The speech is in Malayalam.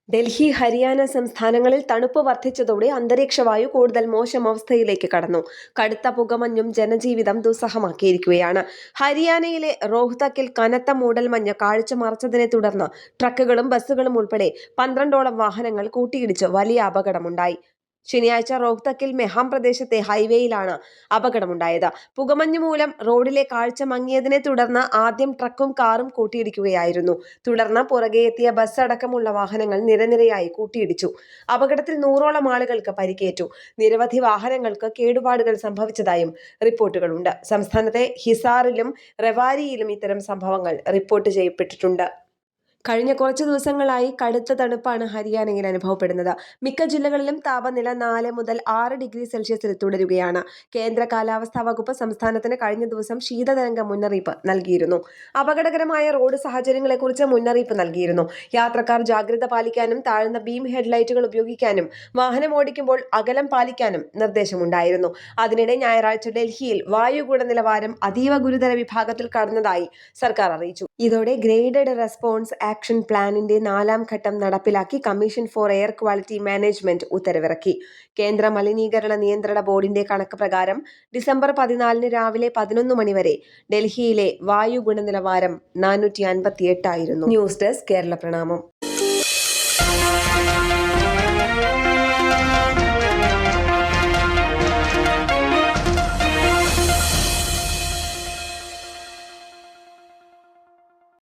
ഡൽഹി, ഹരിയാന സംസ്ഥാനങ്ങളിൽ തണുപ്പ് വർദ്ധിച്ചതോടെ അന്തരീക്ഷവായു കൂടുതൽ മോശം അവസ്ഥയിലേക്ക് കടന്നു. കടുത്ത പുകമഞ്ഞും ജനജീവിതം ദുസ്സഹമാക്കിയിരിക്കുകയാണ്. ഹരിയാനയിലെ റോഹ്തക്കിൽ കനത്ത മൂടൽമഞ്ഞ് കാഴ്ച മറച്ചതിനെ തുടർന്ന് ട്രക്കുകളും ബസ്സുകളും ഉൾപ്പെടെ 12ഓളം വാഹനങ്ങൾ കൂട്ടിയിടിച്ച് വലിയ അപകടമുണ്ടായി. ശനിയാഴ്ച റോഹ്തക്കിൽ മെഹാം പ്രദേശത്തെ ഹൈവേയിലാണ് അപകടമുണ്ടായത്. പുകമഞ്ഞ് മൂലം റോഡിലെ കാഴ്ച മങ്ങിയതിനെ തുടർന്ന് ആദ്യം ട്രക്കും കാറും കൂട്ടിയിടിക്കുകയായിരുന്നു. തുടർന്ന് പുറകെ എത്തിയ ബസ് അടക്കമുള്ള വാഹനങ്ങൾ നിരനിരയായി കൂട്ടിയിടിച്ചു. അപകടത്തിൽ 100ഓളം ആളുകൾക്ക് പരിക്കേറ്റു. നിരവധി വാഹനങ്ങൾക്ക് കേടുപാടുകൾ സംഭവിച്ചതായും റിപ്പോർട്ടുകളുണ്ട്. സംസ്ഥാനത്തെ ഹിസാറിലും റെവാരിയിലും ഇത്തരം സംഭവങ്ങൾ റിപ്പോർട്ട് ചെയ്യപ്പെട്ടിട്ടുണ്ട്. കഴിഞ്ഞ കുറച്ചു ദിവസങ്ങളായി കടുത്ത തണുപ്പാണ് ഹരിയാനയിൽ അനുഭവപ്പെടുന്നത്. മിക്ക ജില്ലകളിലും താപനില 4 മുതൽ 6 ഡിഗ്രി സെൽഷ്യസിൽ തുടരുകയാണ്. കേന്ദ്ര കാലാവസ്ഥാ വകുപ്പ് സംസ്ഥാനത്തിന് കഴിഞ്ഞ ദിവസം ശീതതരംഗ മുന്നറിയിപ്പ് നൽകിയിരുന്നു. അപകടകരമായ റോഡ് സാഹചര്യങ്ങളെക്കുറിച്ച് മുന്നറിയിപ്പ് നൽകിയിരുന്നു. യാത്രക്കാർ ജാഗ്രത പാലിക്കാനും താഴ്ന്ന ബീം ഹെഡ്ലൈറ്റുകൾ ഉപയോഗിക്കാനും വാഹനം ഓടിക്കുമ്പോൾ അകലം പാലിക്കാനും നിർദ്ദേശമുണ്ടായിരുന്നു. അതിനിടെ ഞായറാഴ്ച ഡൽഹിയിൽ വായു ഗുണനിലവാരം അതീവ ഗുരുതര വിഭാഗത്തിൽ കടന്നതായി സർക്കാർ അറിയിച്ചു. ഇതോടെ ഗ്രേഡഡ് റെസ്പോൺസ് ആക്ഷൻ പ്ലാനിന്റെ 4ാം ഘട്ടം നടപ്പിലാക്കി commission for air quality management ഉത്തരവിറക്കി. കേന്ദ്ര മലിനീകരണ നിയന്ത്രണ ബോർഡിന്റെ കണക്ക് പ്രകാരം ഡിസംബർ 14 രാവിലെ 11 മണിവരെ ഡൽഹിയിലെ വായു ഗുണനിലവാരം 458 ആയിരുന്നു. ന്യൂസ് ഡെസ്ക് കേരള പ്രണാമം.